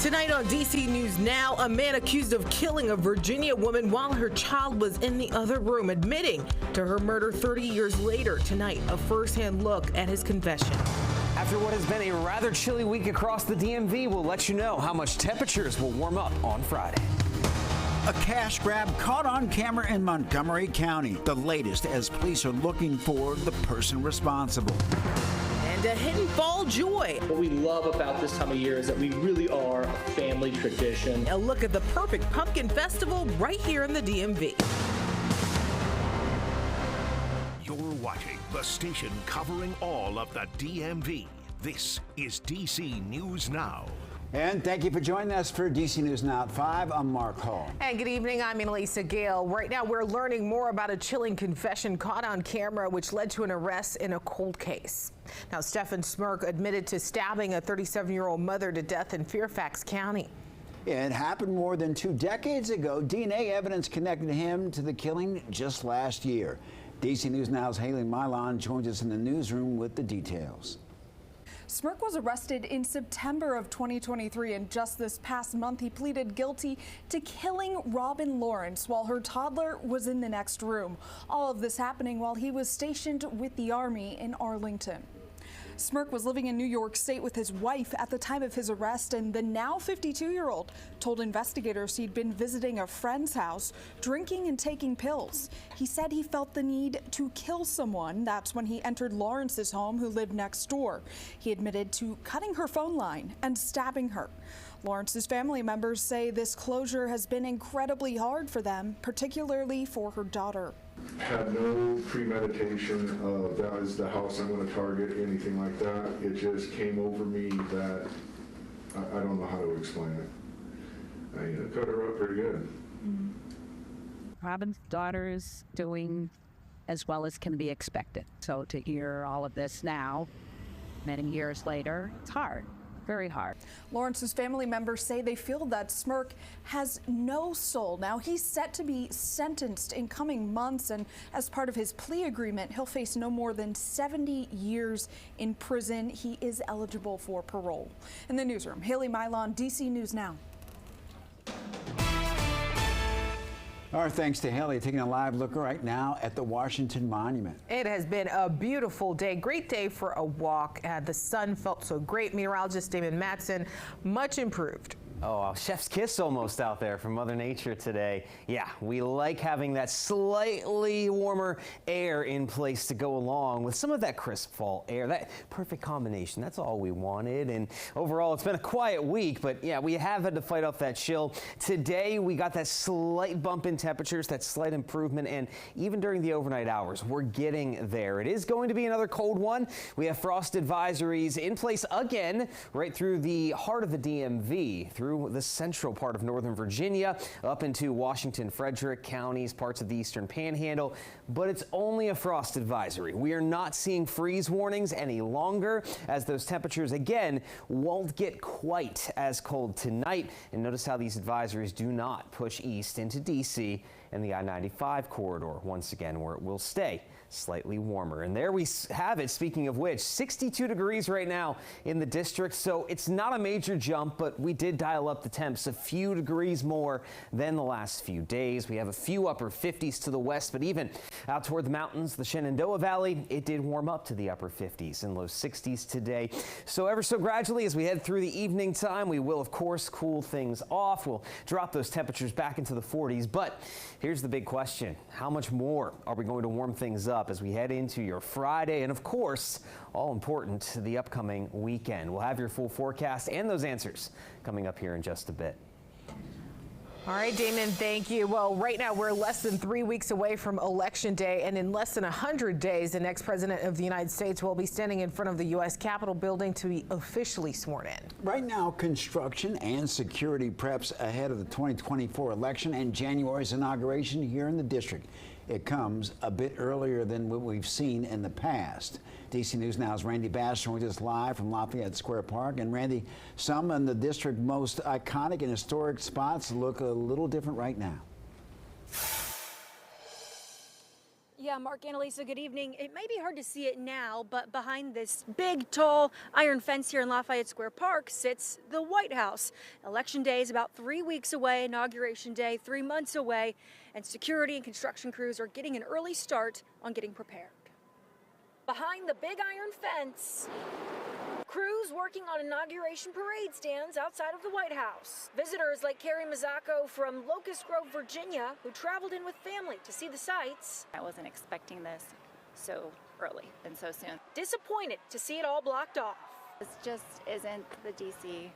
Tonight on DC News Now, a man accused of killing a Virginia woman while her child was in the other room, admitting to her murder 30 years later. Tonight, a first-hand look at his confession. After what has been a rather chilly week across the DMV, we'll let you know how much temperatures will warm up on Friday. A cash grab caught on camera in Montgomery County. The latest as police are looking for the person responsible. And a hidden fall joy. What we love about this time of year is that we really are a family tradition. A look at the perfect pumpkin festival right here in the DMV. You're watching the station covering all of the DMV. This is DC News Now. And thank you for joining us for DC News Now at 5. I'm Mark Hall. And good evening, I'm Elisa Gale. Right now, we're learning more about a chilling confession caught on camera, which led to an arrest in a cold case. Now, Stephen Smirk admitted to stabbing a 37-year-old mother to death in Fairfax County. It happened more than 2 decades ago. DNA evidence connected him to the killing just last year. DC News Now's Haley Milon joins us in the newsroom with the details. Smirk was arrested in September of 2023, and just this past month he pleaded guilty to killing Robin Lawrence while her toddler was in the next room. All of this happening while he was stationed with the Army in Arlington. Smirk was living in New York State with his wife at the time of his arrest, and the now 52-year-old told investigators he'd been visiting a friend's house, drinking and taking pills. He said he felt the need to kill someone. That's when he entered Lawrence's home, who lived next door. He admitted to cutting her phone line and stabbing her. Lawrence's family members say this closure has been incredibly hard for them, particularly for her daughter. Had no premeditation of that is the house I'm going to target, anything like that. It just came over me that I don't know how to explain it. I cut her up pretty good. Robin's daughter is doing as well as can be expected. So to hear all of this now, many years later, it's hard. Very hard. Lawrence's family members say they feel that Smirk has no soul. Now, he's set to be sentenced in coming months, and as part of his plea agreement, he'll face no more than 70 years in prison. He is eligible for parole. In the newsroom, Haley Milon, DC News Now. Our thanks to Haley, taking a live look right now at the Washington Monument. It has been a beautiful day, great day for a walk. The sun felt so great. Meteorologist Damon Matson, much improved. Oh, chef's kiss almost out there from Mother Nature today. Yeah, we like having that slightly warmer air in place to go along with some of that crisp fall air. That perfect combination, that's all we wanted. And overall, it's been a quiet week, but yeah, we have had to fight off that chill. Today, we got that slight bump in temperatures, that slight improvement, and even during the overnight hours, we're getting there. It is going to be another cold one. We have frost advisories in place again, right through the heart of the DMV, through the central part of Northern Virginia, up into Washington, Frederick counties, parts of the Eastern Panhandle, but it's only a frost advisory. We are not seeing freeze warnings any longer, as those temperatures again won't get quite as cold tonight. And notice how these advisories do not push east into DC and the I-95 corridor, once again, where it will stay slightly warmer. And there we have it. Speaking of which, 62 degrees right now in the district, so it's not a major jump, but we did dial up the temps a few degrees more than the last few days. We have a few upper 50s to the west, but even out toward the mountains, the Shenandoah Valley, it did warm up to the upper 50s and low 60s today. So ever so gradually as we head through the evening time, we will of course cool things off. We'll drop those temperatures back into the 40s, but here's the big question. How much more are we going to warm things up as we head into your Friday, and of course, all important, the upcoming weekend? We'll have your full forecast and those answers coming up here in just a bit. All right, Damon, thank you. Well, right now we're less than 3 weeks away from Election Day, and in less than 100 days, the next president of the United States will be standing in front of the U.S. Capitol building to be officially sworn in. Right now, construction and security preps ahead of the 2024 election and January's inauguration here in the district. It comes a bit earlier than what we've seen in the past. DC News Now's Randy Bass joins us live from Lafayette Square Park. And Randy, some of the district's most iconic and historic spots look a little different right now. Yeah, Yeah, Mark, Annalisa, good evening. It may be hard to see it now, but behind this big, tall iron fence here in Lafayette Square Park sits the White House. Election Day is about 3 weeks away, Inauguration Day 3 months away, and security and construction crews are getting an early start on getting prepared. Behind the big iron fence, crews working on inauguration parade stands outside of the White House. Visitors like Carrie Mazzacco from Locust Grove, Virginia, who traveled in with family to see the sights. I wasn't expecting this so early and so soon. Disappointed to see it all blocked off. This just isn't the DC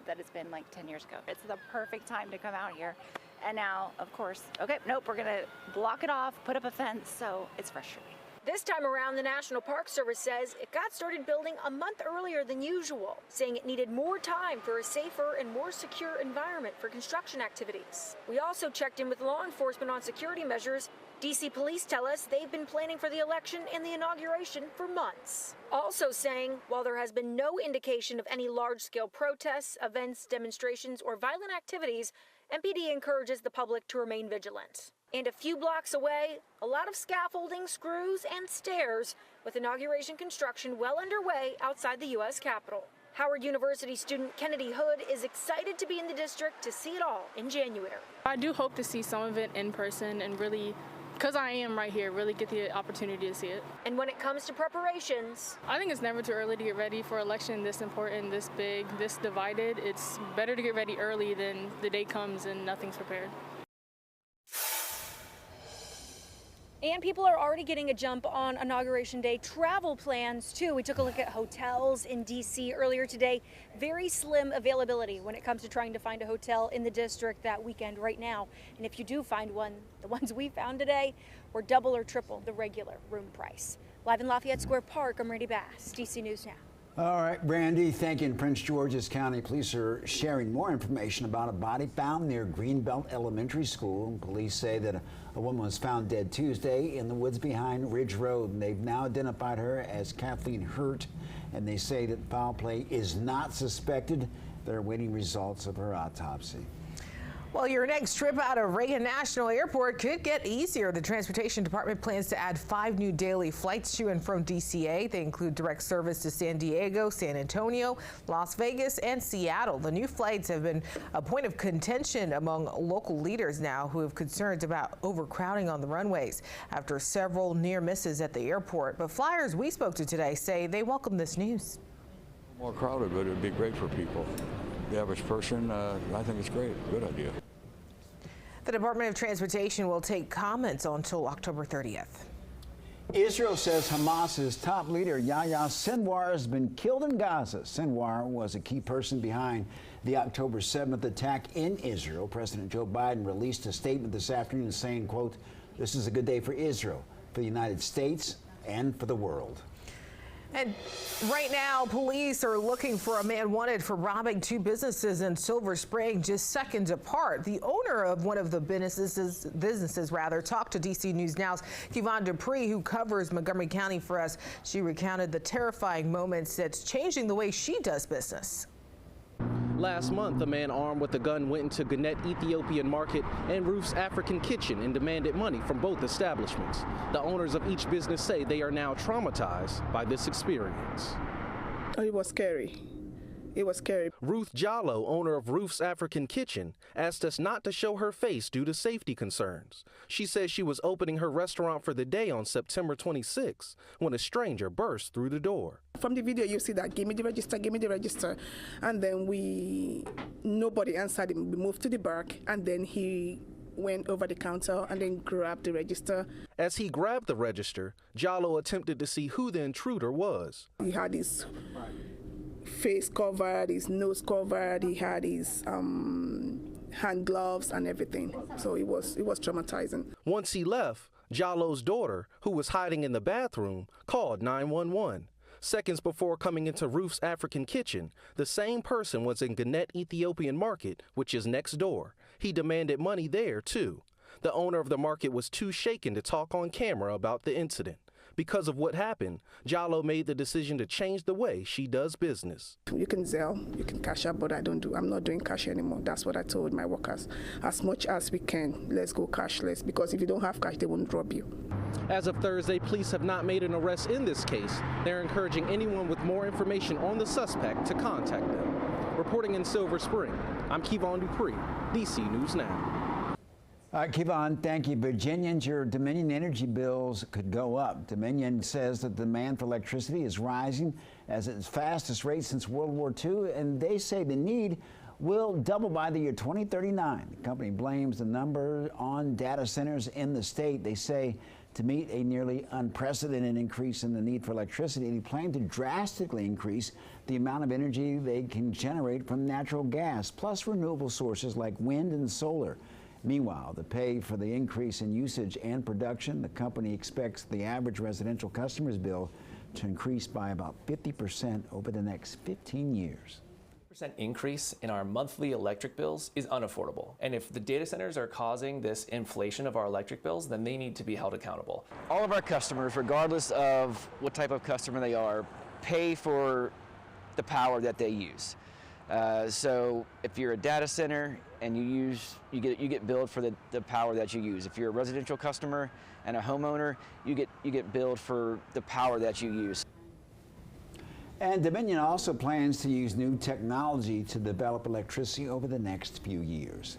that it's been like 10 years ago. It's the perfect time to come out here. And now, of course, okay, nope, we're gonna block it off, put up a fence, so it's frustrating. This time around, the National Park Service says it got started building a month earlier than usual, saying it needed more time for a safer and more secure environment for construction activities. We also checked in with law enforcement on security measures. DC police tell us they've been planning for the election and the inauguration for months. Also saying, while there has been no indication of any large-scale protests, events, demonstrations, or violent activities, MPD encourages the public to remain vigilant. And a few blocks away, a lot of scaffolding, screws, and stairs with inauguration construction well underway outside the U.S. Capitol. Howard University student Kennedy Hood is excited to be in the district to see it all in January. I do hope to see some of it in person and really, because I am right here, really get the opportunity to see it. And when it comes to preparations, I think it's never too early to get ready for an election this important, this big, this divided. It's better to get ready early than the day comes and nothing's prepared. And people are already getting a jump on Inauguration Day travel plans, too. We took a look at hotels in D.C. earlier today. Very slim availability when it comes to trying to find a hotel in the district that weekend right now. And if you do find one, the ones we found today were double or triple the regular room price. Live in Lafayette Square Park, I'm Randy Bass, DC News Now. All right, Brandy, thank you. In Prince George's County, police are sharing more information about a body found near Greenbelt Elementary School. Police say that a woman was found dead Tuesday in the woods behind Ridge Road. And they've now identified her as Kathleen Hurt, and they say that foul play is not suspected. They're awaiting results of her autopsy. Well, your next trip out of Reagan National Airport could get easier. The Transportation Department plans to add 5 new daily flights to and from DCA. They include direct service to San Diego, San Antonio, Las Vegas, and Seattle. The new flights have been a point of contention among local leaders now who have concerns about overcrowding on the runways after several near misses at the airport. But flyers we spoke to today say they welcome this news. More crowded, but it would be great for people. The average person, I think it's great. Good idea. The Department of Transportation will take comments until October 30th. Israel says Hamas's top leader, Yahya Sinwar, has been killed in Gaza. Sinwar was a key person behind the October 7th attack in Israel. President Joe Biden released a statement this afternoon saying, quote, "This is a good day for Israel, for the United States, and for the world." And right now, police are looking for a man wanted for robbing 2 businesses in Silver Spring just seconds apart. The owner of one of the businesses talked to DC News Now's Kevon Dupree, who covers Montgomery County for us. She recounted the terrifying moments that's changing the way she does business. Last month, a man armed with a gun went into Gannett Ethiopian Market and Ruth's African Kitchen and demanded money from both establishments. The owners of each business say they are now traumatized by this experience. It was scary. It was scary. Ruth Jallo, owner of Ruth's African Kitchen, asked us not to show her face due to safety concerns. She says she was opening her restaurant for the day on September 26 when a stranger burst through the door. From the video, you see that, give me the register, give me the register. And then nobody answered him. We moved to the back, and then he went over the counter and then grabbed the register. As he grabbed the register, Jallo attempted to see who the intruder was. He had his face covered, his nose covered, he had his hand gloves and everything. So it was traumatizing. Once he left, Jallo's daughter, who was hiding in the bathroom, called 911. Seconds before coming into Ruth's African Kitchen, the same person was in Gannett Ethiopian Market, which is next door. He demanded money there, too. The owner of the market was too shaken to talk on camera about the incident. Because of what happened, Jallow made the decision to change the way she does business. You can Zelle, you can cash out, but I'm not doing cash anymore. That's what I told my workers. As much as we can, let's go cashless, because if you don't have cash, they won't rob you. As of Thursday, police have not made an arrest in this case. They're encouraging anyone with more information on the suspect to contact them. Reporting in Silver Spring, I'm Kevon Dupree, DC News Now. All right, Kevon, thank you. Virginians, your Dominion energy bills could go up. Dominion says that the demand for electricity is rising at its fastest rate since World War II, and they say the need will double by the year 2039. The company blames the number on data centers in the state. They say to meet a nearly unprecedented increase in the need for electricity, they plan to drastically increase the amount of energy they can generate from natural gas, plus renewable sources like wind and solar. Meanwhile, to pay for the increase in usage and production, the company expects the average residential customer's bill to increase by about 50% over the next 15 years. Increase in our monthly electric bills is unaffordable. And if the data centers are causing this inflation of our electric bills, then they need to be held accountable. All of our customers, regardless of what type of customer they are, pay for the power that they use. So if you're a data center and you get billed for the power that you use. If you're a residential customer and a homeowner, you get billed for the power that you use. And Dominion also plans to use new technology to develop electricity over the next few years.